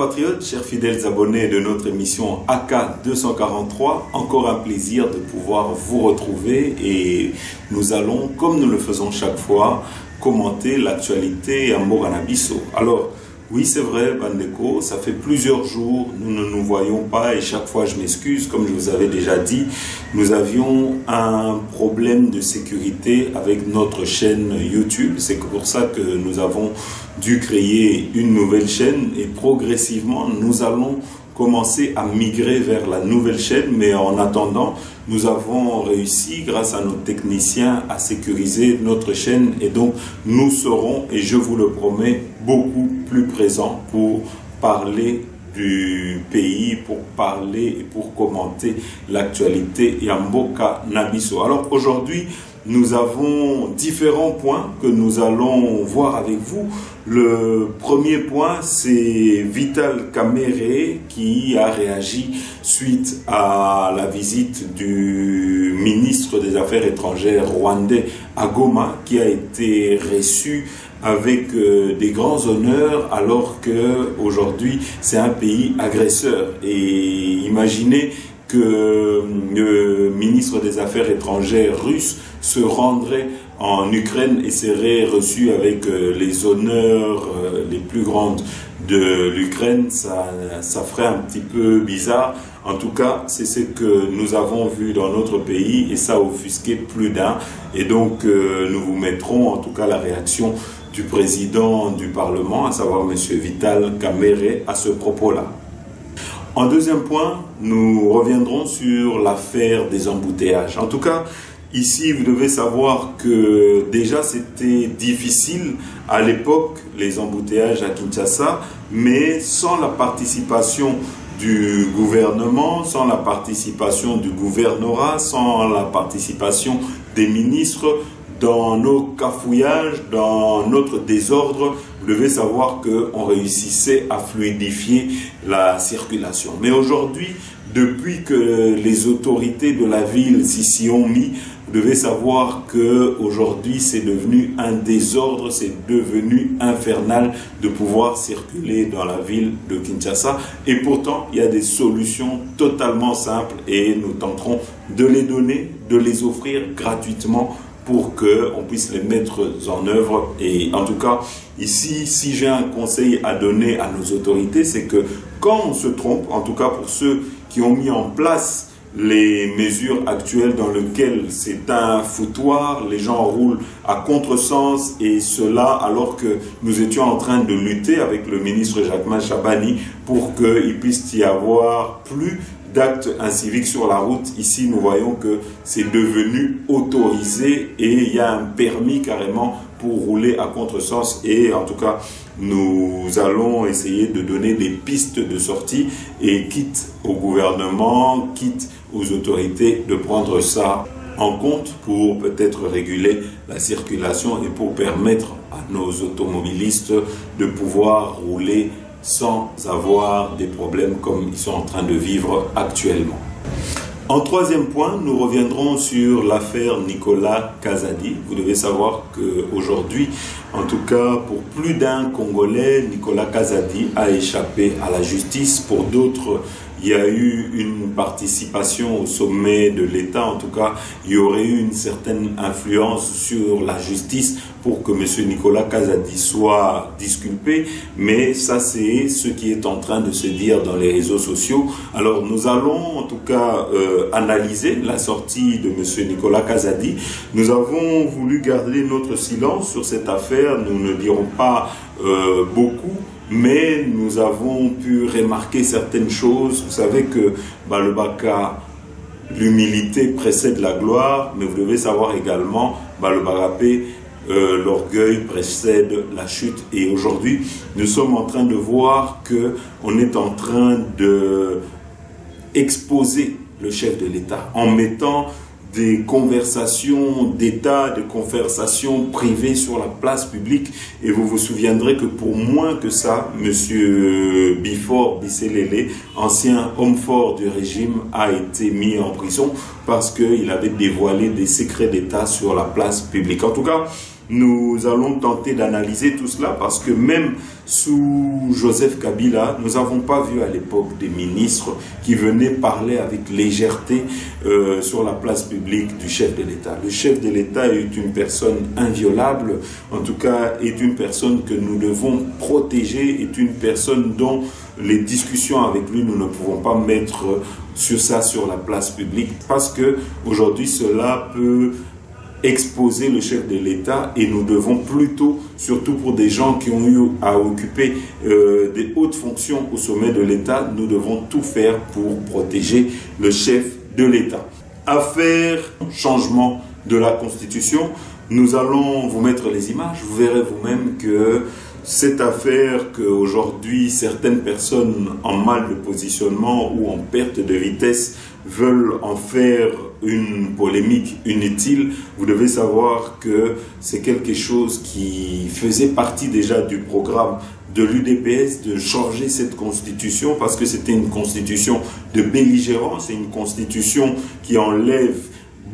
compatriotes, chers fidèles abonnés de notre émission AK 243, encore un plaisir de pouvoir vous retrouver et nous allons, comme nous le faisons chaque fois, commenter l'actualité à Moranabiso. Alors, oui, c'est vrai, Bandeko, ça fait plusieurs jours, nous ne nous voyons pas et chaque fois je m'excuse, comme je vous avais déjà dit, nous avions un problème de sécurité avec notre chaîne YouTube. C'est pour ça que nous avons dû créer une nouvelle chaîne et progressivement nous allons commencer à migrer vers la nouvelle chaîne, mais en attendant, nous avons réussi, grâce à nos techniciens, à sécuriser notre chaîne et donc nous serons, et je vous le promets, beaucoup plus présents pour parler du pays, pour parler et pour commenter l'actualité Yamboka Nabiso. Alors aujourd'hui, nous avons différents points que nous allons voir avec vous. Le premier point, c'est Vital Kamerhe qui a réagi suite à la visite du ministre des Affaires étrangères rwandais à Goma, qui a été reçu avec des grands honneurs alors que aujourd'hui c'est un pays agresseur. Et imaginez que le ministre des Affaires étrangères russe se rendrait en Ukraine et serait reçu avec les honneurs les plus grandes de l'Ukraine, ça ferait un petit peu bizarre. En tout cas, c'est ce que nous avons vu dans notre pays et ça a offusqué plus d'un. Et donc, nous vous mettrons en tout cas la réaction du président du Parlement, à savoir M. Vital Kamerhe, à ce propos-là. En deuxième point, nous reviendrons sur l'affaire des embouteillages. En tout cas, ici, vous devez savoir que déjà c'était difficile à l'époque, les embouteillages à Kinshasa, mais sans la participation du gouvernement, sans la participation du gouvernorat, sans la participation des ministres, dans nos cafouillages, dans notre désordre, vous devez savoir qu'on réussissait à fluidifier la circulation. Mais aujourd'hui, depuis que les autorités de la ville s'y ont mis, vous devez savoir que aujourd'hui c'est devenu un désordre, c'est devenu infernal de pouvoir circuler dans la ville de Kinshasa. Et pourtant, il y a des solutions totalement simples et nous tenterons de les donner, de les offrir gratuitement pour qu'on puisse les mettre en œuvre. Et en tout cas, ici, si j'ai un conseil à donner à nos autorités, c'est que quand on se trompe, en tout cas pour ceux qui ont mis en place les mesures actuelles dans lesquelles c'est un foutoir, les gens roulent à contresens et cela alors que nous étions en train de lutter avec le ministre Jacquemain Chabani pour qu'il puisse y avoir plus d'actes inciviques sur la route. Ici, nous voyons que c'est devenu autorisé et il y a un permis carrément pour rouler à contresens. Et en tout cas, nous allons essayer de donner des pistes de sortie et quitte au gouvernement, quitte aux autorités de prendre ça en compte pour peut-être réguler la circulation et pour permettre à nos automobilistes de pouvoir rouler sans avoir des problèmes comme ils sont en train de vivre actuellement. En troisième point, nous reviendrons sur l'affaire Nicolas Kazadi. Vous devez savoir qu'aujourd'hui, en tout cas pour plus d'un Congolais, Nicolas Kazadi a échappé à la justice. Pour d'autres, il y a eu une participation au sommet de l'État. En tout cas, il y aurait eu une certaine influence sur la justice pour que M. Nicolas Kazadi soit disculpé. Mais ça, c'est ce qui est en train de se dire dans les réseaux sociaux. Alors, nous allons en tout cas analyser la sortie de M. Nicolas Kazadi. Nous avons voulu garder notre silence sur cette affaire. Nous ne dirons pas beaucoup. Mais nous avons pu remarquer certaines choses. Vous savez que Balobaka, l'humilité précède la gloire, mais vous devez savoir également, Balobagapé, l'orgueil précède la chute. Et aujourd'hui, nous sommes en train de voir qu'on est en train de exposer le chef de l'État en mettant des conversations d'État, des conversations privées sur la place publique. Et vous vous souviendrez que pour moins que ça, M. Bifor Bisselele, ancien homme fort du régime, a été mis en prison parce qu'il avait dévoilé des secrets d'État sur la place publique. En tout cas, nous allons tenter d'analyser tout cela parce que même sous Joseph Kabila, nous n'avons pas vu à l'époque des ministres qui venaient parler avec légèreté sur la place publique du chef de l'État. Le chef de l'État est une personne inviolable, en tout cas est une personne que nous devons protéger, est une personne dont les discussions avec lui, nous ne pouvons pas mettre sur la place publique parce que aujourd'hui cela peut exposer le chef de l'État et nous devons plutôt, surtout pour des gens qui ont eu à occuper des hautes fonctions au sommet de l'État, nous devons tout faire pour protéger le chef de l'État. Affaire changement de la Constitution, nous allons vous mettre les images, vous verrez vous-même que cette affaire qu'aujourd'hui certaines personnes en mal de positionnement ou en perte de vitesse veulent en faire une polémique inutile, vous devez savoir que c'est quelque chose qui faisait partie déjà du programme de l'UDPS de changer cette constitution parce que c'était une constitution de belligérance, c'est une constitution qui enlève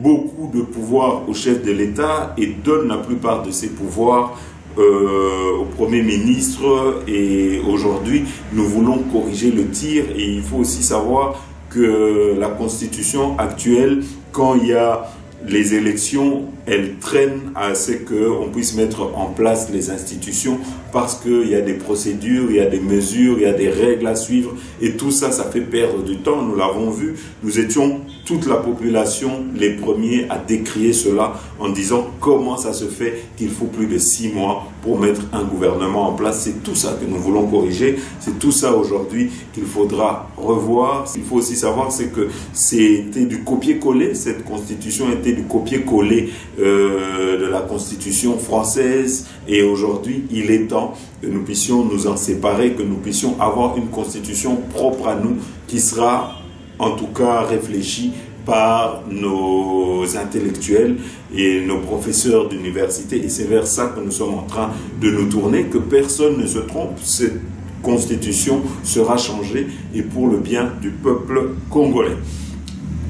beaucoup de pouvoirs au chef de l'État et donne la plupart de ses pouvoirs au Premier ministre. Et aujourd'hui, nous voulons corriger le tir et il faut aussi savoir que la constitution actuelle, quand il y a les élections, elle traîne à ce qu'on puisse mettre en place les institutions parce qu'il y a des procédures, il y a des mesures, il y a des règles à suivre et tout ça, ça fait perdre du temps. Nous l'avons vu, nous étions toute la population les premiers à décrier cela en disant comment ça se fait qu'il faut plus de 6 mois pour mettre un gouvernement en place. C'est tout ça que nous voulons corriger, c'est tout ça aujourd'hui qu'il faudra revoir. Ce qu'il faut aussi savoir, c'est que c'était du copier-coller, cette constitution était du copier-coller de la constitution française et aujourd'hui il est temps que nous puissions nous en séparer, que nous puissions avoir une constitution propre à nous qui sera en tout cas réfléchie par nos intellectuels et nos professeurs d'université et c'est vers ça que nous sommes en train de nous tourner, que personne ne se trompe, cette constitution sera changée et pour le bien du peuple congolais.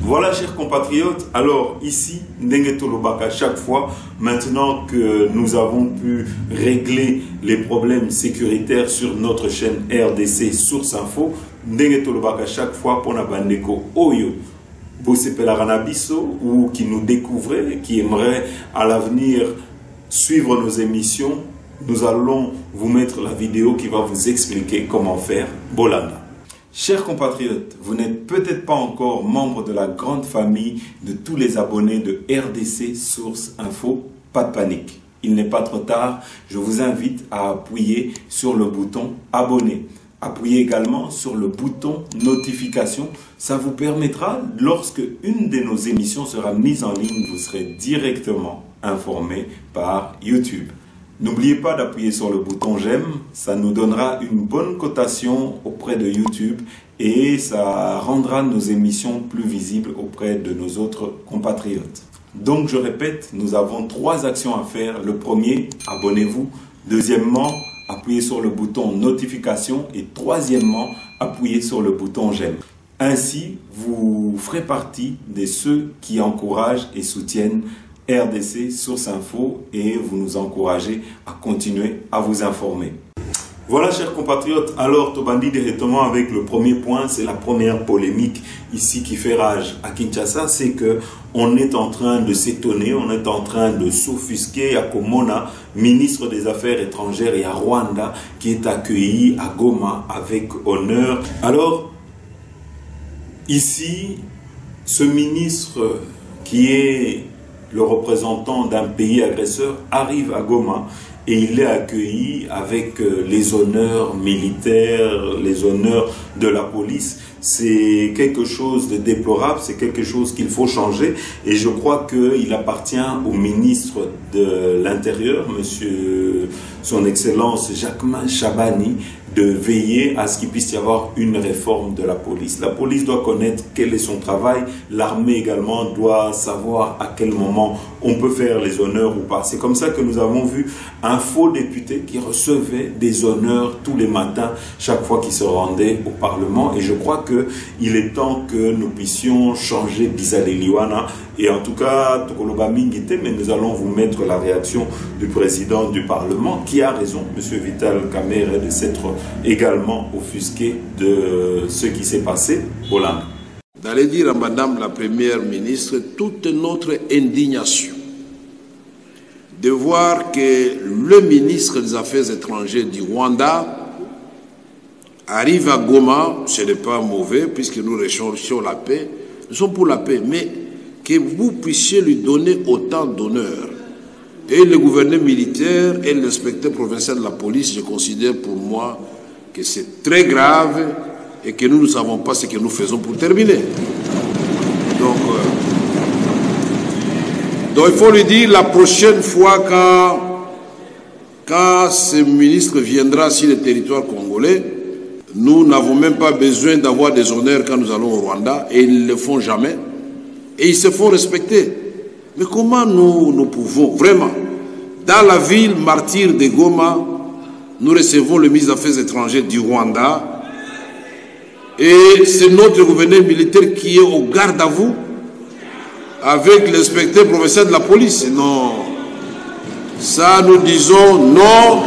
Voilà, chers compatriotes, alors ici, Ndenge Tolobaka, chaque fois, maintenant que nous avons pu régler les problèmes sécuritaires sur notre chaîne RDC Source Info, Ndenge Tolobaka, chaque fois, pour Nabandeko Oyo, Bosepelaranabiso, ou qui nous découvrait, qui aimerait à l'avenir suivre nos émissions, nous allons vous mettre la vidéo qui va vous expliquer comment faire Bolanda. Chers compatriotes, vous n'êtes peut-être pas encore membre de la grande famille de tous les abonnés de RDC Source Info, pas de panique. Il n'est pas trop tard, je vous invite à appuyer sur le bouton abonner. Appuyez également sur le bouton notification, ça vous permettra, lorsque une de nos émissions sera mise en ligne, vous serez directement informé par YouTube. N'oubliez pas d'appuyer sur le bouton j'aime, ça nous donnera une bonne cotation auprès de YouTube et ça rendra nos émissions plus visibles auprès de nos autres compatriotes. Donc je répète, nous avons 3 actions à faire. Le premier, abonnez-vous. Deuxièmement, appuyez sur le bouton notification et troisièmement, appuyez sur le bouton j'aime. Ainsi, vous ferez partie de ceux qui encouragent et soutiennent RDC Source Info et vous nous encouragez à continuer à vous informer. Voilà, chers compatriotes, alors Tobandi directement avec le premier point, c'est la première polémique ici qui fait rage à Kinshasa, c'est que on est en train de s'étonner, on est en train de s'offusquer à Komona, ministre des Affaires étrangères, et à Rwanda, qui est accueilli à Goma avec honneur. Alors, ici, ce ministre qui est le représentant d'un pays agresseur arrive à Goma et il est accueilli avec les honneurs militaires, les honneurs de la police. C'est quelque chose de déplorable, c'est quelque chose qu'il faut changer et je crois qu'il appartient au ministre de l'Intérieur, monsieur son Excellence Jacquemain Chabani, de veiller à ce qu'il puisse y avoir une réforme de la police. La police doit connaître quel est son travail, l'armée également doit savoir à quel moment on peut faire les honneurs ou pas. C'est comme ça que nous avons vu un faux député qui recevait des honneurs tous les matins, chaque fois qu'il se rendait au Parlement. Et je crois que qu'il est temps que nous puissions changer Bizaleliwana. Et en tout cas, mais nous allons vous mettre la réaction du président du Parlement, qui a raison, M. Vital Kamerhe, de s'être également offusqué de ce qui s'est passé au Hollande. D'aller dire à Madame la Première ministre toute notre indignation de voir que le ministre des Affaires étrangères du Rwanda arrive à Goma. Ce n'est pas mauvais puisque nous recherchons la paix, nous sommes pour la paix, mais que vous puissiez lui donner autant d'honneur. Et le gouverneur militaire et l'inspecteur provincial de la police, je considère pour moi que c'est très grave et que nous ne savons pas ce que nous faisons pour terminer. Donc il faut lui dire la prochaine fois quand ce ministre viendra sur le territoire congolais, nous n'avons même pas besoin d'avoir des honneurs quand nous allons au Rwanda, et ils ne le font jamais, et ils se font respecter. Mais comment nous pouvons vraiment, dans la ville martyre de Goma, nous recevons le ministre des Affaires étrangères du Rwanda, et c'est notre gouverneur militaire qui est au garde à vous, avec l'inspecteur provincial de la police. Non, ça nous disons non.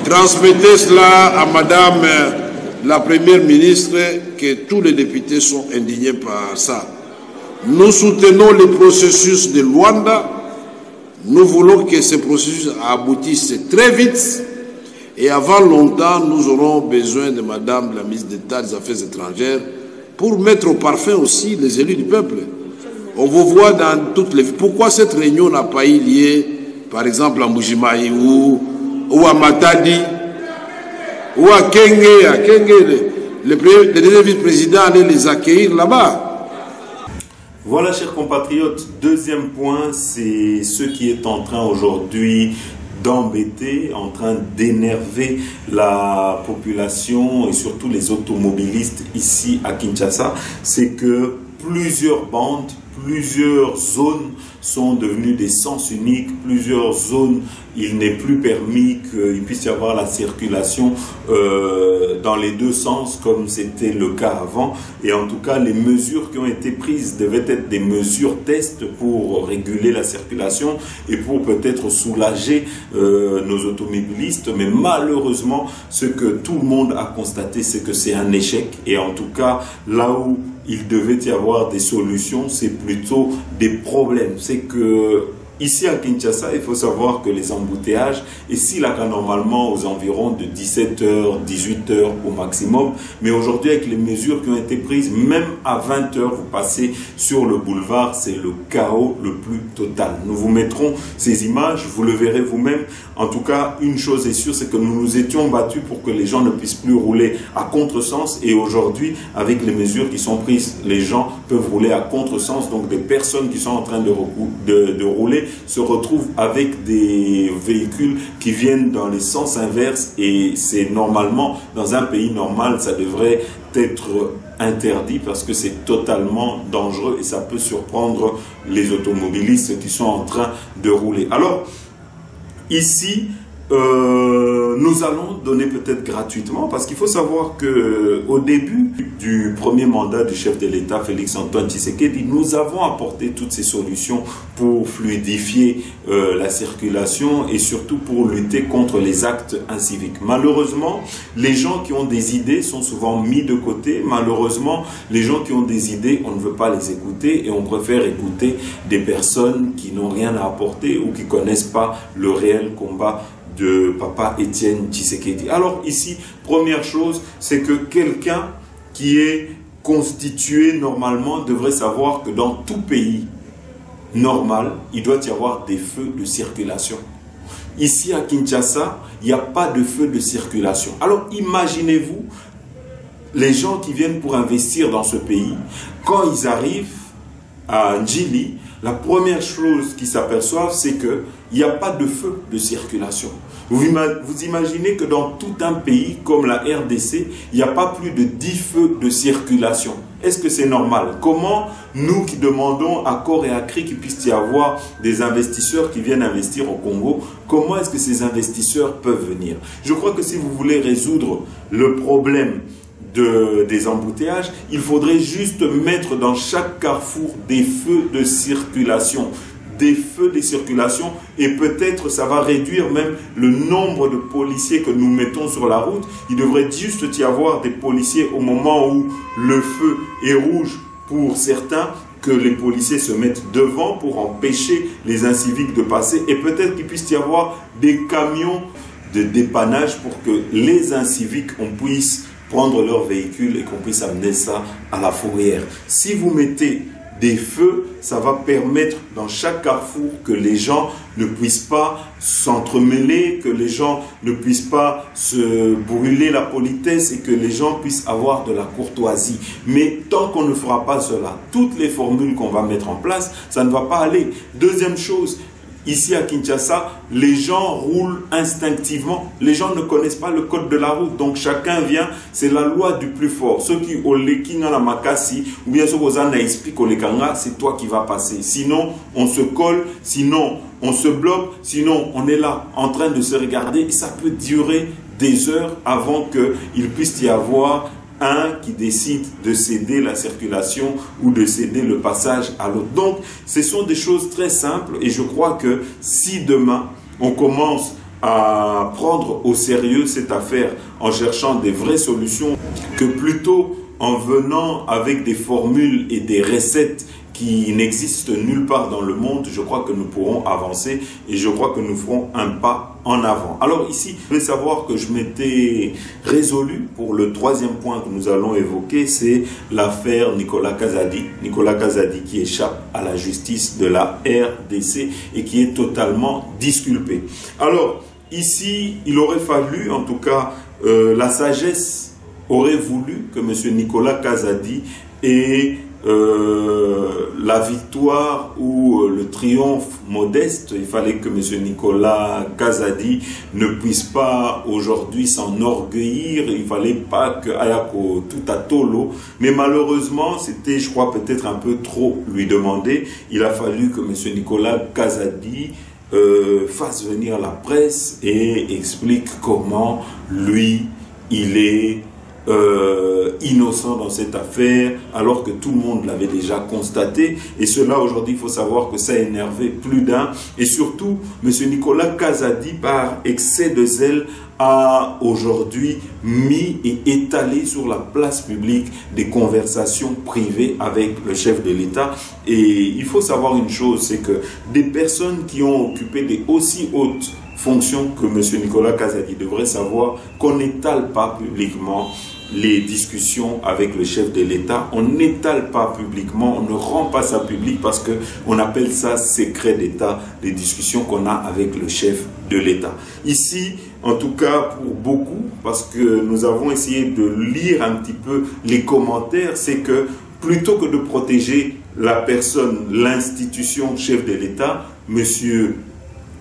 Transmettez cela à Madame la Première ministre, que tous les députés sont indignés par ça. Nous soutenons le processus de Luanda. Nous voulons que ce processus aboutisse très vite. Et avant longtemps, nous aurons besoin de Madame la ministre d'État des Affaires étrangères pour mettre au parfum aussi les élus du peuple. On vous voit dans toutes les villes. Pourquoi cette réunion n'a pas eu lieu, par exemple, à Mbujimayi ou à Matadi ou à Kenge? À Kenge, le deuxième vice-président allait les accueillir là-bas. Voilà, chers compatriotes, deuxième point, c'est ce qui est en train aujourd'hui d'embêter, en train d'énerver la population et surtout les automobilistes ici à Kinshasa, c'est que plusieurs bandes, plusieurs zones sont devenues des sens uniques, plusieurs zones, il n'est plus permis qu'il puisse y avoir la circulation dans les deux sens comme c'était le cas avant. Et en tout cas, les mesures qui ont été prises devaient être des mesures tests pour réguler la circulation et pour peut-être soulager nos automobilistes. Mais malheureusement, ce que tout le monde a constaté, c'est que c'est un échec. Et en tout cas, là où il devait y avoir des solutions, c'est plutôt des problèmes. C'est que ici à Kinshasa, il faut savoir que les embouteillages, ici là normalement aux environs de 17h, 18h au maximum, mais aujourd'hui avec les mesures qui ont été prises, même à 20h, vous passez sur le boulevard, c'est le chaos le plus total. Nous vous mettrons ces images, vous le verrez vous-même. En tout cas, une chose est sûre, c'est que nous nous étions battus pour que les gens ne puissent plus rouler à contresens, et aujourd'hui, avec les mesures qui sont prises, les gens peuvent rouler à contresens, donc des personnes qui sont en train de rouler se retrouvent avec des véhicules qui viennent dans les sens inverses, et c'est normalement, dans un pays normal, ça devrait être interdit parce que c'est totalement dangereux et ça peut surprendre les automobilistes qui sont en train de rouler. Alors, ici, nous allons donner peut-être gratuitement, parce qu'il faut savoir que au début du premier mandat du chef de l'État, Félix-Antoine Tshisekedi, nous avons apporté toutes ces solutions pour fluidifier la circulation et surtout pour lutter contre les actes inciviques. Malheureusement, les gens qui ont des idées sont souvent mis de côté. Malheureusement, les gens qui ont des idées, on ne veut pas les écouter et on préfère écouter des personnes qui n'ont rien à apporter ou qui ne connaissent pas le réel combat de Papa Étienne Tshisekedi. Alors ici, première chose, c'est que quelqu'un qui est constitué normalement devrait savoir que dans tout pays normal, il doit y avoir des feux de circulation. Ici à Kinshasa, il n'y a pas de feu de circulation. Alors imaginez-vous les gens qui viennent pour investir dans ce pays, quand ils arrivent à Njili, la première chose qu'ils s'aperçoivent, c'est qu'il n'y a pas de feu de circulation. Vous imaginez que dans tout un pays comme la RDC, il n'y a pas plus de 10 feux de circulation. Est-ce que c'est normal? Comment nous qui demandons à corps et à cri qu'il puisse y avoir des investisseurs qui viennent investir au Congo, comment est-ce que ces investisseurs peuvent venir? Je crois que si vous voulez résoudre le problème des embouteillages, il faudrait juste mettre dans chaque carrefour des feux de circulation. Des feux de circulation, et peut-être ça va réduire même le nombre de policiers que nous mettons sur la route. Il devrait juste y avoir des policiers au moment où le feu est rouge pour certains, que les policiers se mettent devant pour empêcher les inciviques de passer, et peut-être qu'il puisse y avoir des camions de dépannage pour que les inciviques, on puisse prendre leur véhicule et qu'on puisse amener ça à la fourrière. Si vous mettez des feux, ça va permettre dans chaque carrefour que les gens ne puissent pas s'entremêler, que les gens ne puissent pas se brûler la politesse et que les gens puissent avoir de la courtoisie. Mais tant qu'on ne fera pas cela, toutes les formules qu'on va mettre en place, ça ne va pas aller. Deuxième chose, ici à Kinshasa, les gens roulent instinctivement. Les gens ne connaissent pas le code de la route. Donc chacun vient, c'est la loi du plus fort. Ceux qui ont les kinga la makasi, ou bien ceux qui ont expliqué au lekanga, c'est toi qui vas passer. Sinon, on se colle, sinon, on se bloque, sinon, on est là en train de se regarder. Et ça peut durer des heures avant qu'il puisse y avoir un qui décide de céder la circulation ou de céder le passage à l'autre. Donc, ce sont des choses très simples et je crois que si demain, on commence à prendre au sérieux cette affaire en cherchant des vraies solutions, que plutôt en venant avec des formules et des recettes qui n'existent nulle part dans le monde, je crois que nous pourrons avancer et je crois que nous ferons un pas en avant. Alors ici, vous devez savoir que je m'étais résolu pour le troisième point que nous allons évoquer, c'est l'affaire Nicolas Kazadi. Nicolas Kazadi qui échappe à la justice de la RDC et qui est totalement disculpé. Alors ici, il aurait fallu, en tout cas, la sagesse aurait voulu que M. Nicolas Kazadi ait la victoire ou le triomphe modeste. Il fallait que M. Nicolas Kazadi ne puisse pas aujourd'hui s'enorgueillir. Il fallait pas que Ayako tout à tolo. Mais malheureusement, c'était, je crois, peut-être un peu trop lui demander. Il a fallu que M. Nicolas Kazadi fasse venir la presse et explique comment lui, il est innocent dans cette affaire, alors que tout le monde l'avait déjà constaté. Et cela, aujourd'hui, il faut savoir que ça a énervé plus d'un. Et surtout, M. Nicolas Kazadi, par excès de zèle, a aujourd'hui mis et étalé sur la place publique des conversations privées avec le chef de l'État. Et il faut savoir une chose, c'est que des personnes qui ont occupé des aussi hautes fonctions que M. Nicolas Kazadi devraient savoir qu'on n'étale pas publiquement les discussions avec le chef de l'État. On n'étale pas publiquement, on ne rend pas ça public parce qu'on appelle ça secret d'État, les discussions qu'on a avec le chef de l'État. Ici, en tout cas pour beaucoup, parce que nous avons essayé de lire un petit peu les commentaires, c'est que plutôt que de protéger la personne, l'institution chef de l'État, M.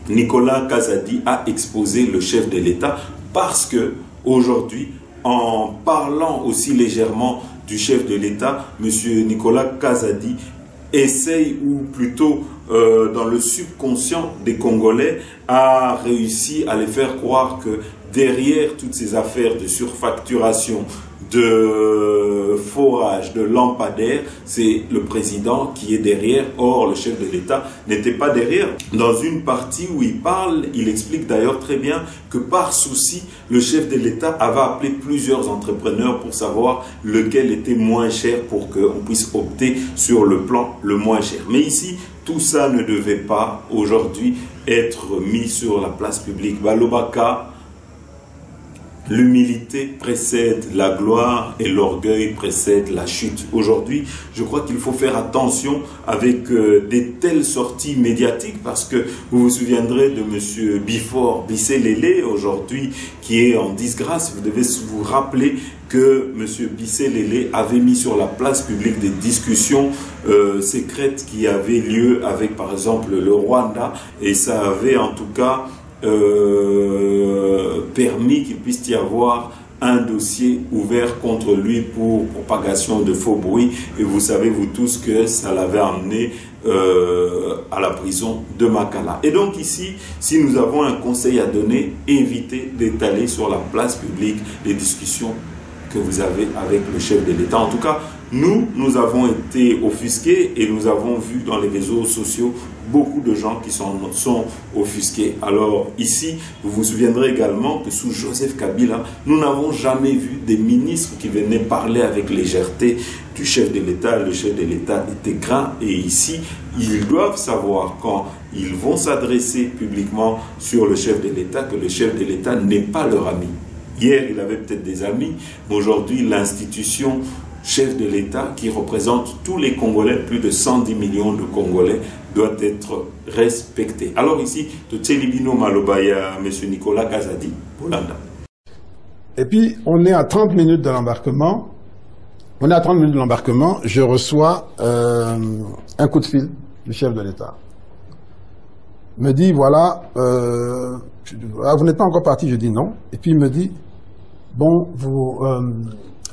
Nicolas Kazadi a exposé le chef de l'État parce que aujourd'hui, en parlant aussi légèrement du chef de l'État, M. Nicolas Kazadi essaye, ou plutôt dans le subconscient des Congolais, a réussi à les faire croire que derrière toutes ces affaires de surfacturation, de forage, de lampadaires, c'est le président qui est derrière. Or, le chef de l'État n'était pas derrière. Dans une partie où il parle, il explique d'ailleurs très bien que par souci, le chef de l'État avait appelé plusieurs entrepreneurs pour savoir lequel était moins cher pour qu'on puisse opter sur le plan le moins cher. Mais ici, tout ça ne devait pas aujourd'hui être mis sur la place publique. Balobaka, l'humilité précède la gloire et l'orgueil précède la chute. Aujourd'hui, je crois qu'il faut faire attention avec des telles sorties médiatiques parce que vous vous souviendrez de M. Bifor Bisselele aujourd'hui qui est en disgrâce. Vous devez vous rappeler que M. Bisselele avait mis sur la place publique des discussions secrètes qui avaient lieu avec par exemple le Rwanda et ça avait en tout cas permis qu'il puisse y avoir un dossier ouvert contre lui pour propagation de faux bruits. Et vous savez, vous tous, que ça l'avait amené à la prison de Makala. Et donc ici, si nous avons un conseil à donner, évitez d'étaler sur la place publique les discussions que vous avez avec le chef de l'État. En tout cas, nous avons été offusqués et nous avons vu dans les réseaux sociaux beaucoup de gens qui sont offusqués. Alors ici, vous vous souviendrez également que sous Joseph Kabila, nous n'avons jamais vu des ministres qui venaient parler avec légèreté du chef de l'État. Le chef de l'État était grand et ici, ils doivent savoir quand ils vont s'adresser publiquement sur le chef de l'État que le chef de l'État n'est pas leur ami. Hier, il avait peut-être des amis, mais aujourd'hui, l'institution chef de l'État, qui représente tous les Congolais, plus de 110 millions de Congolais, doit être respectée. Alors ici, de Tchelibino Malobaya, M. Nicolas Kazadi, Bolanda. Et puis, on est à 30 minutes de l'embarquement. Je reçois un coup de fil du chef de l'État. Me dit, voilà, vous n'êtes pas encore parti, je dis non. Et puis il me dit, bon,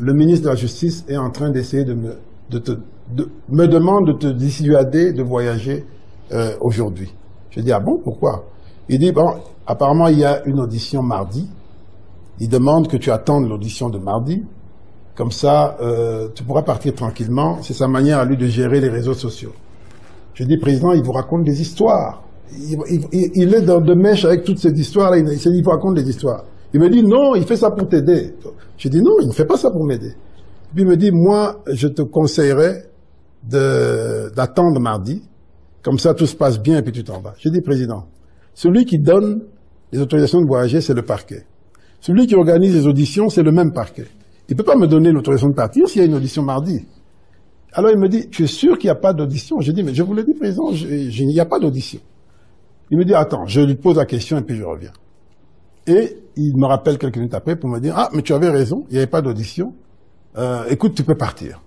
le ministre de la Justice est en train d'essayer me demande de te dissuader de voyager aujourd'hui. Je dis, ah bon, pourquoi? Il dit, bon, apparemment il y a une audition mardi. Il demande que tu attendes l'audition de mardi. Comme ça, tu pourras partir tranquillement. C'est sa manière à lui de gérer les réseaux sociaux. Je dis, président, il vous raconte des histoires. Il est dans de mèche avec toutes ces histoires-là. Il vous raconte des histoires. Il me dit, non, il fait ça pour t'aider. Je dis, non, il ne fait pas ça pour m'aider. Puis il me dit, moi, je te conseillerais d'attendre mardi. Comme ça, tout se passe bien et puis tu t'en vas. Je dis, président, celui qui donne les autorisations de voyager, c'est le parquet. Celui qui organise les auditions, c'est le même parquet. Il ne peut pas me donner l'autorisation de partir s'il y a une audition mardi. Alors il me dit, tu es sûr qu'il n'y a pas d'audition? Je dis, mais je vous l'ai dit, président, il n'y a pas d'audition. Il me dit, attends, je lui pose la question et puis je reviens. Et il me rappelle quelques minutes après pour me dire, ah, mais tu avais raison, il n'y avait pas d'audition. Écoute, tu peux partir.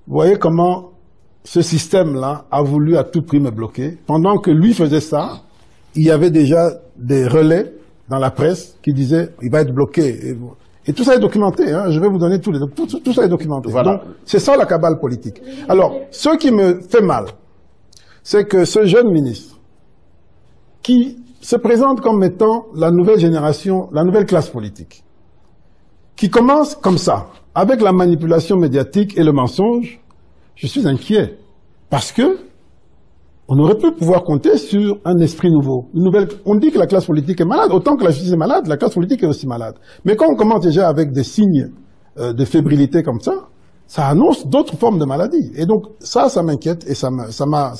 Vous voyez comment ce système-là a voulu à tout prix me bloquer. Pendant que lui faisait ça, il y avait déjà des relais dans la presse qui disaient, il va être bloqué. Et tout ça est documenté, hein. Je vais vous donner tout ça est documenté. Voilà. Donc, c'est ça la cabale politique. Alors, ce qui me fait mal, c'est que ce jeune ministre, qui se présente comme étant la nouvelle génération, la nouvelle classe politique, qui commence comme ça, avec la manipulation médiatique et le mensonge, je suis inquiet. Parce que on aurait pu pouvoir compter sur un esprit nouveau. On dit que la classe politique est malade. Autant que la justice est malade, la classe politique est aussi malade. Mais quand on commence déjà avec des signes de fébrilité comme ça annonce d'autres formes de maladies. Et donc, ça m'inquiète et ça m'a...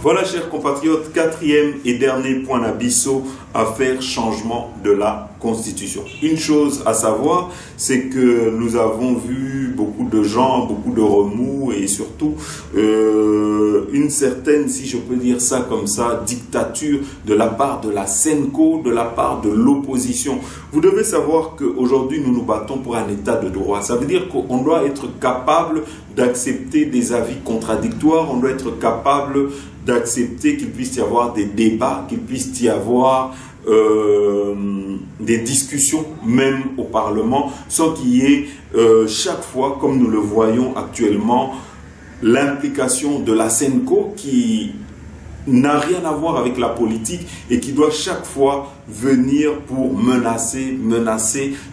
Voilà, chers compatriotes, quatrième et dernier point d'abisso à faire changement de la Constitution. Une chose à savoir, c'est que nous avons vu beaucoup de gens, beaucoup de remous et surtout une certaine, si je peux dire ça comme ça, dictature de la part de la Senco, de la part de l'opposition. Vous devez savoir qu'aujourd'hui, nous nous battons pour un état de droit. Ça veut dire qu'on doit être capable d'accepter des avis contradictoires, on doit être capable d'accepter qu'il puisse y avoir des débats, qu'il puisse y avoir des discussions même au Parlement, sans qu'il y ait chaque fois, comme nous le voyons actuellement, l'implication de la Senco qui n'a rien à voir avec la politique et qui doit chaque fois venir pour menacer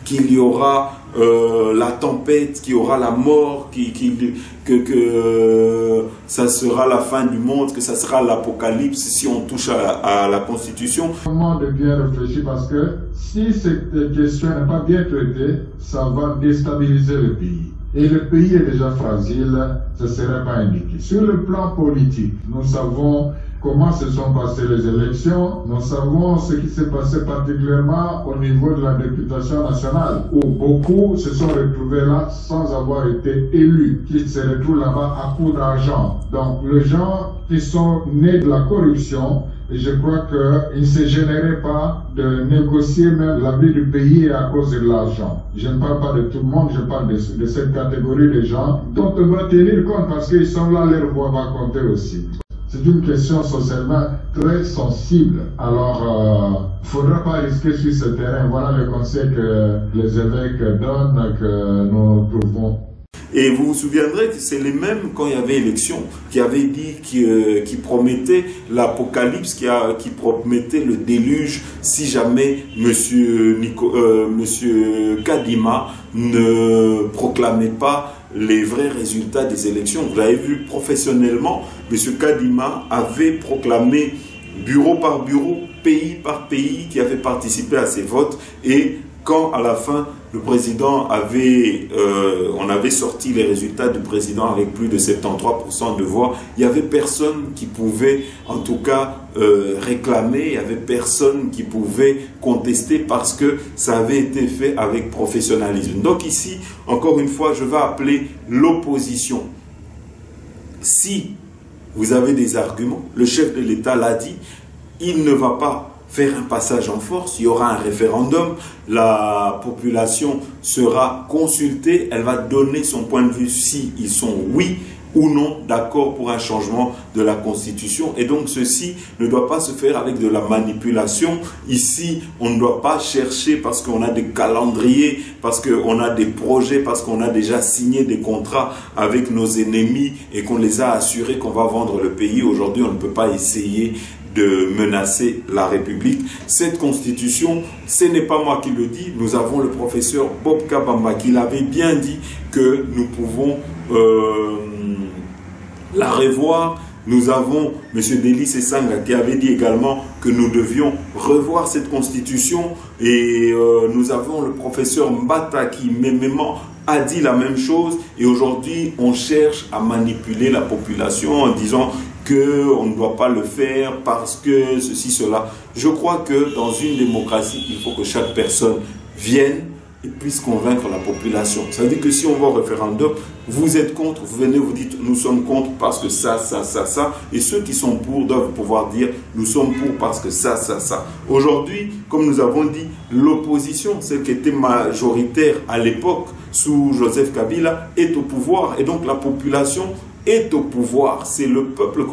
qu'il y aura la tempête, qu'il y aura la mort, que ça sera la fin du monde, que ça sera l'apocalypse si on touche à la Constitution. Moment de bien réfléchir parce que si cette question n'est pas bien traitée, ça va déstabiliser le pays. Et le pays est déjà fragile, ce ne serait pas indiqué. Sur le plan politique, nous savons comment se sont passées les élections, nous savons ce qui s'est passé particulièrement au niveau de la députation nationale, où beaucoup se sont retrouvés là sans avoir été élus, qui se retrouvent là-bas à coup d'argent. Donc les gens qui sont nés de la corruption, et je crois qu'il ne se gênerait pas de négocier même l'avenir du pays à cause de l'argent. Je ne parle pas de tout le monde, je parle de cette catégorie de gens dont on doit tenir compte parce qu'ils sont là, leur voix va compter aussi. C'est une question socialement très sensible. Alors, il ne faudra pas risquer sur ce terrain. Voilà le conseil que les évêques donnent, que nous trouvons. Et vous vous souviendrez que c'est les mêmes, quand il y avait élection, qui avaient dit, qui promettaient l'apocalypse, qui promettaient le déluge si jamais Monsieur Kadima ne proclamait pas les vrais résultats des élections. Vous l'avez vu professionnellement, M. Kadima avait proclamé bureau par bureau, pays par pays qui avait participé à ces votes, et quand à la fin le président on avait sorti les résultats du président avec plus de 73% de voix, il n'y avait personne qui pouvait en tout cas réclamer, il n'y avait personne qui pouvait contester parce que ça avait été fait avec professionnalisme. Donc ici, encore une fois, je vais appeler l'opposition. Si vous avez des arguments, le chef de l'État l'a dit, il ne va pas faire un passage en force, il y aura un référendum, la population sera consultée, elle va donner son point de vue si ils sont oui ou non d'accord pour un changement de la Constitution. Et donc ceci ne doit pas se faire avec de la manipulation. Ici, on ne doit pas chercher parce qu'on a des calendriers, parce qu'on a des projets, parce qu'on a déjà signé des contrats avec nos ennemis et qu'on les a assurés qu'on va vendre le pays. Aujourd'hui, on ne peut pas essayer de menacer la République. Cette constitution, ce n'est pas moi qui le dis, nous avons le professeur Bob Kabamba qui l'avait bien dit que nous pouvons la revoir. Nous avons M. Delis Sesanga qui avait dit également que nous devions revoir cette constitution, et nous avons le professeur Mbata qui mémément a dit la même chose, et aujourd'hui on cherche à manipuler la population en disant qu'on ne doit pas le faire parce que ceci, cela. Je crois que dans une démocratie, il faut que chaque personne vienne et puisse convaincre la population. Ça veut dire que si on va au référendum, vous êtes contre, vous venez, vous dites nous sommes contre parce que ça, et ceux qui sont pour doivent pouvoir dire nous sommes pour parce que ça. Aujourd'hui, comme nous avons dit, l'opposition, celle qui était majoritaire à l'époque sous Joseph Kabila, est au pouvoir, et donc la population est au pouvoir. C'est le peuple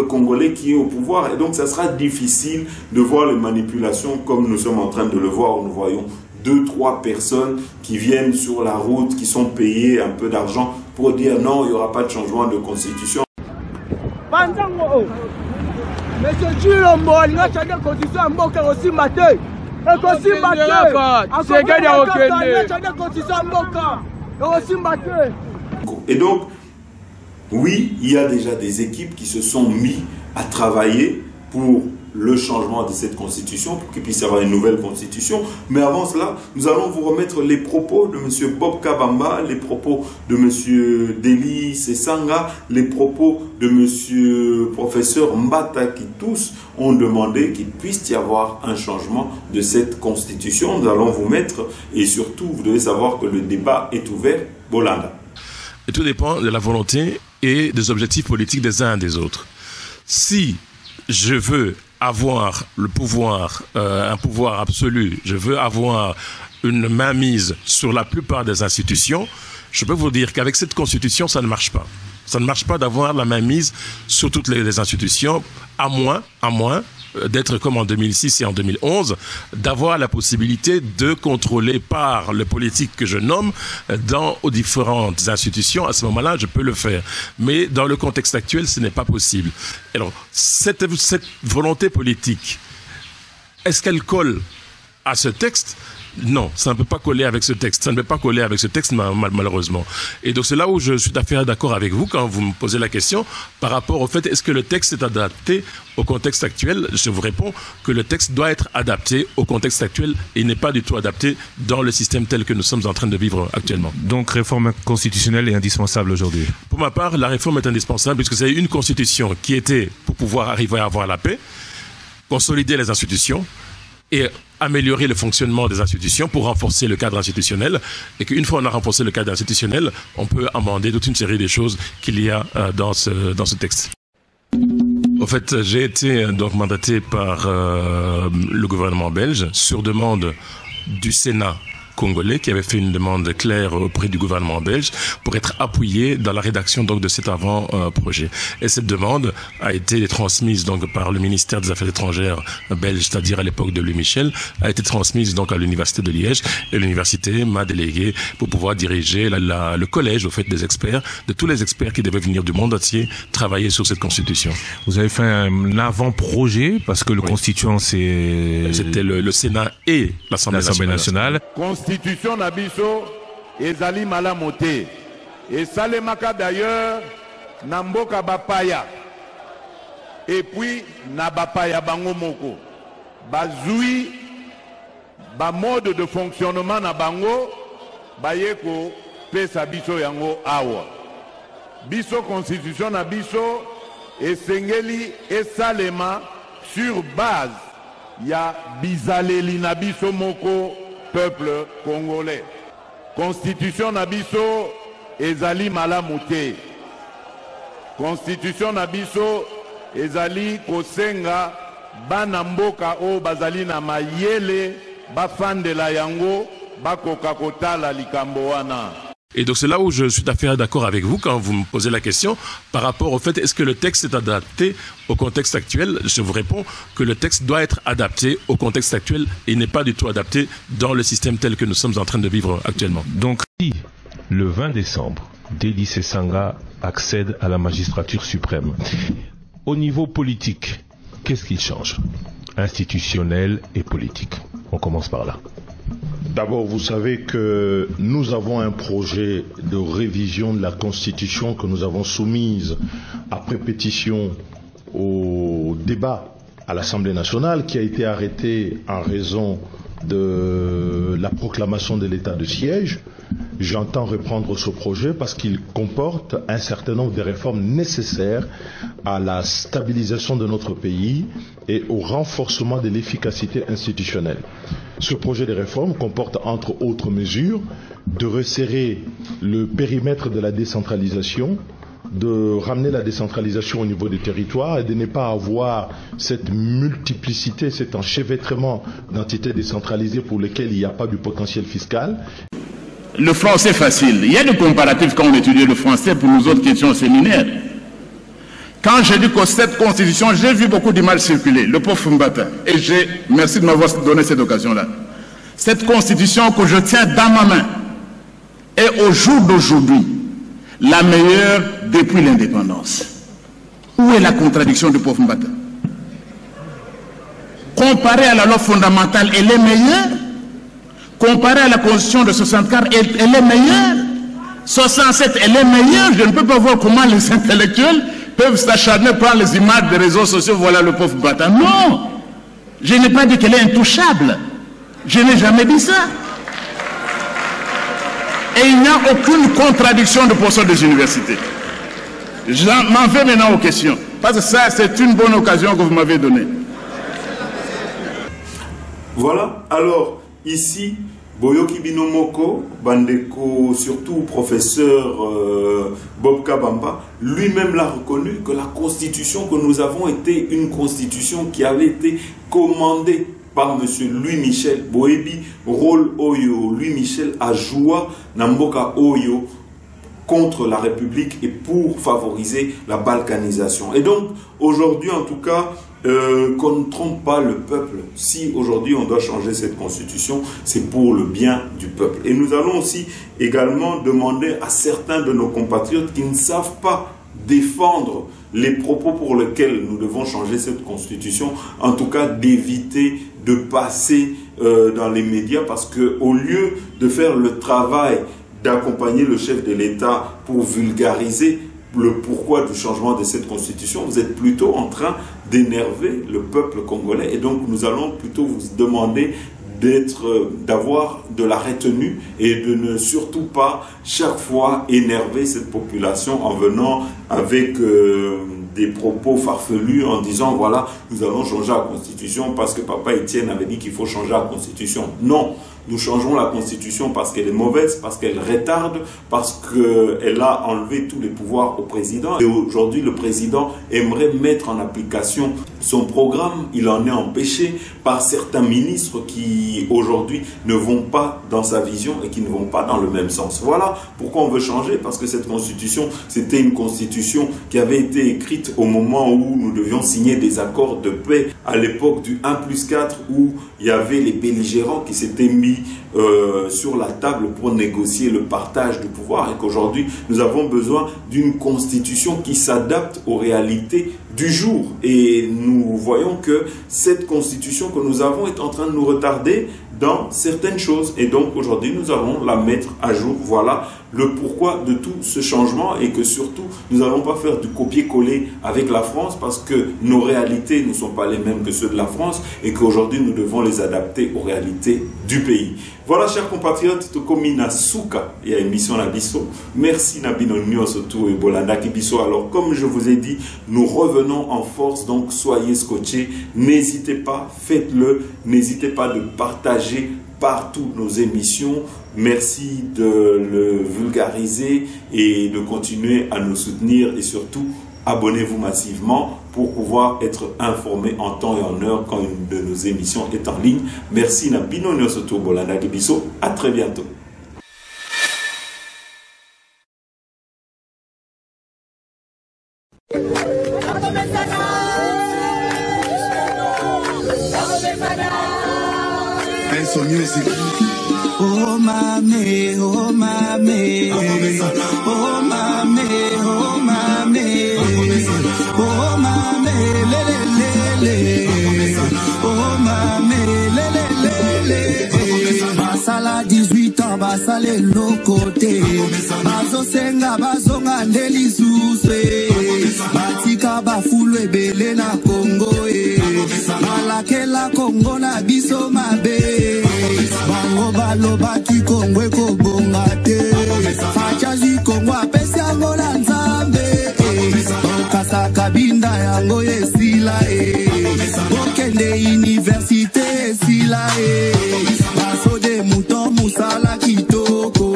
congolais, qui est au pouvoir, et donc ça sera difficile de voir les manipulations comme nous sommes en train de le voir. Nous voyons 2-3 personnes qui viennent sur la route, qui sont payées un peu d'argent pour dire non, il n'y aura pas de changement de constitution. Et donc, oui, il y a déjà des équipes qui se sont mis à travailler pour le changement de cette constitution, pour qu'il puisse y avoir une nouvelle constitution. Mais avant cela, nous allons vous remettre les propos de M. Bob Kabamba, les propos de M. Delis Sesanga, les propos de M. professeur Mbata, qui tous ont demandé qu'il puisse y avoir un changement de cette constitution. Nous allons vous mettre, et surtout, vous devez savoir que le débat est ouvert. Bolanda. Et tout dépend de la volonté et des objectifs politiques des uns et des autres. Si je veux avoir le pouvoir, un pouvoir absolu, je veux avoir une mainmise sur la plupart des institutions, je peux vous dire qu'avec cette constitution, ça ne marche pas. Ça ne marche pas d'avoir la mainmise sur toutes les institutions, à moins d'être comme en 2006 et en 2011, d'avoir la possibilité de contrôler par le politique que je nomme aux différentes institutions. À ce moment-là, je peux le faire. Mais dans le contexte actuel, ce n'est pas possible. Alors, cette volonté politique, est-ce qu'elle colle à ce texte ? Non, ça ne peut pas coller avec ce texte. Ça ne peut pas coller avec ce texte, malheureusement. Et donc, c'est là où je suis tout à fait d'accord avec vous quand vous me posez la question par rapport au fait, est-ce que le texte est adapté au contexte actuel? Je vous réponds que le texte doit être adapté au contexte actuel et n'est pas du tout adapté dans le système tel que nous sommes en train de vivre actuellement. Donc, réforme constitutionnelle est indispensable aujourd'hui? Pour ma part, la réforme est indispensable puisque c'est une constitution qui était pour pouvoir arriver à avoir la paix, consolider les institutions et améliorer le fonctionnement des institutions pour renforcer le cadre institutionnel, et qu'une fois on a renforcé le cadre institutionnel, on peut amender toute une série de choses qu'il y a dans ce texte. Au fait, j'ai été donc mandaté par le gouvernement belge sur demande du Sénat congolais qui avait fait une demande claire auprès du gouvernement belge pour être appuyé dans la rédaction donc de cet avant-projet. Et cette demande a été transmise donc par le ministère des Affaires étrangères belge, c'est-à-dire à l'époque de Louis Michel, a été transmise donc à l'université de Liège, et l'université m'a délégué pour pouvoir diriger le collège au fait des experts, de tous les experts qui devaient venir du monde entier travailler sur cette constitution. Vous avez fait un avant-projet parce que le constituant c'était le Sénat et l'Assemblée nationale. Constitution nabiso ezali malamote et salemaka d'ailleurs namboka bapaya et puis na bapaya bango moko bazui ba mode de fonctionnement na bango bayeko pesa biso yango awa biso constitution na biso esengeli esalema sur base ya bizaleli na biso moko peuple congolais. Constitution na biso ezali malamu te. Constitution na biso ezali kosenga bana mboka o bazali na mayele bafandela yango bakoka kotala likambo wana. Et donc c'est là où je suis tout à fait d'accord avec vous quand vous me posez la question par rapport au fait est-ce que le texte est adapté au contexte actuel. Je vous réponds que le texte doit être adapté au contexte actuel et n'est pas du tout adapté dans le système tel que nous sommes en train de vivre actuellement. Donc le 20 décembre, Délice Sanga accède à la magistrature suprême. Au niveau politique, qu'est-ce qu'il change? Institutionnel et politique. On commence par là. D'abord, vous savez que nous avons un projet de révision de la Constitution que nous avons soumise après pétition au débat à l'Assemblée nationale qui a été arrêté en raison de la proclamation de l'état de siège. J'entends reprendre ce projet parce qu'il comporte un certain nombre de réformes nécessaires à la stabilisation de notre pays et au renforcement de l'efficacité institutionnelle. Ce projet de réforme comporte entre autres mesures de resserrer le périmètre de la décentralisation, de ramener la décentralisation au niveau des territoires et de ne pas avoir cette multiplicité, cet enchevêtrement d'entités décentralisées pour lesquelles il n'y a pas du potentiel fiscal. Le français facile. Il y a des comparatifs quand on étudie le français pour nous autres qui étions au séminaire. Quand j'ai dit que cette constitution, j'ai vu beaucoup d'images circuler, le pauvre Mbata, et merci de m'avoir donné cette occasion-là. Cette constitution que je tiens dans ma main est au jour d'aujourd'hui la meilleure depuis l'indépendance. Où est la contradiction du pauvre Mbata? Comparée à la loi fondamentale, elle est meilleure. Comparée à la constitution de 64, elle est meilleure. 67, elle est meilleure. Je ne peux pas voir comment les intellectuels peuvent s'acharner, prendre les images des réseaux sociaux, voilà le pauvre Mbata. Non, je n'ai pas dit qu'elle est intouchable. Je n'ai jamais dit ça. Et il n'y a aucune contradiction de professeurs des universités. Je m'en vais maintenant aux questions. Parce que ça, c'est une bonne occasion que vous m'avez donnée. Voilà, alors, ici, Boyoki Binomoko, Bandeko, surtout professeur Bob Kabamba, lui-même l'a reconnu que la constitution que nous avons était une constitution qui avait été commandée par M. Louis Michel Boebi, rôle Oyo. Louis Michel a joué Namboka Oyo contre la République et pour favoriser la balkanisation. Et donc, aujourd'hui, en tout cas, qu'on ne trompe pas le peuple. Si aujourd'hui on doit changer cette constitution, c'est pour le bien du peuple. Et nous allons aussi également demander à certains de nos compatriotes qui ne savent pas défendre les propos pour lesquels nous devons changer cette constitution, en tout cas d'éviter de passer dans les médias, parce que au lieu de faire le travail d'accompagner le chef de l'État pour vulgariser le pourquoi du changement de cette constitution, vous êtes plutôt en train d'énerver le peuple congolais. Et donc nous allons plutôt vous demander d'avoir de la retenue et de ne surtout pas chaque fois énerver cette population en venant avec des propos farfelus en disant voilà, nous allons changer la constitution parce que papa Étienne avait dit qu'il faut changer la constitution. Non, nous changeons la constitution parce qu'elle est mauvaise, parce qu'elle retarde, parce qu'elle a enlevé tous les pouvoirs au président. Et aujourd'hui, le président aimerait mettre en application son programme. Il en est empêché par certains ministres qui aujourd'hui ne vont pas dans sa vision et qui ne vont pas dans le même sens. Voilà pourquoi on veut changer, parce que cette constitution, c'était une constitution qui avait été écrite au moment où nous devions signer des accords de paix à l'époque du 1+4, où il y avait les belligérants qui s'étaient mis sur la table pour négocier le partage du pouvoir, et qu'aujourd'hui nous avons besoin d'une constitution qui s'adapte aux réalités du jour. Et nous voyons que cette constitution que nous avons est en train de nous retarder dans certaines choses, et donc aujourd'hui nous allons la mettre à jour. Voilà le pourquoi de tout ce changement, et que surtout nous n'allons pas faire du copier-coller avec la France, parce que nos réalités ne sont pas les mêmes que ceux de la France, et qu'aujourd'hui nous devons les adapter aux réalités du pays. Voilà, chers compatriotes, tokomi na souka et émission na biso. Merci Nabino Nyos autour et Bolanda Kibiso. Alors, comme je vous ai dit, nous revenons en force, donc soyez scotchés. N'hésitez pas, faites-le. N'hésitez pas de partager partout nos émissions. Merci de le vulgariser et de continuer à nous soutenir, et surtout abonnez-vous massivement pour pouvoir être informé en temps et en heure quand une de nos émissions est en ligne. Merci Nabino Nyosoto Bolanda Kibiso. À très bientôt. Oh mame, oh mame, oh mame, oh mame, oh mame, lele, oh mame, lele. Basala 18 ans, basale lokote, bazo senga, bazo ngandeli suswe, batika bafulu ebele na Congo, balake la Congo na biso mabe. Bango baloba ki Kongo eko bongate, fachazi Kongo apesi yango na Nzambe, okasa kabinda yango esila okende universite esila baso de mouton musala kitoko,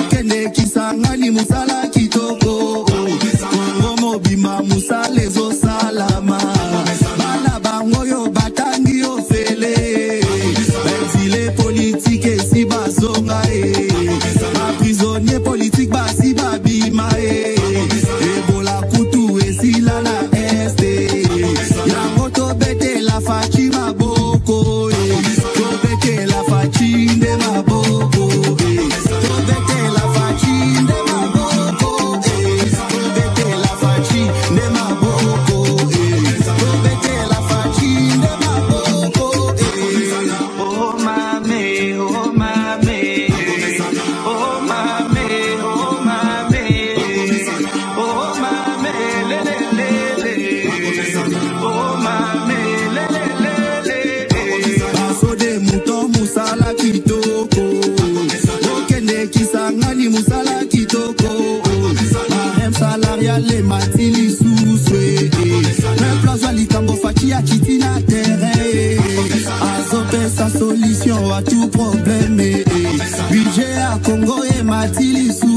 okende Kisangani musala kitoko, Kongo mobima musala ezo salama, bana bango yo batangi yo fele. Politique si bazonga ba prisonnier politique ba si babima ebola kutu esila na este yango to bete la fachi maboko to bete la fachi nde maboko to bete la fachi nde maboko to bete la fachi nde maboko to bete la fachi nde maboko. Oh mame, oh mame, oh mame, oh mame, oh mame, lele, oh mame, lele. Baso de mouton musala kitoko, okende Kisangani musala kitoko, barème salarial le matili suswe, même place likambo fachi ya kitina terrain, azope sa solution à tout problème, budget à Congo et matili suswe.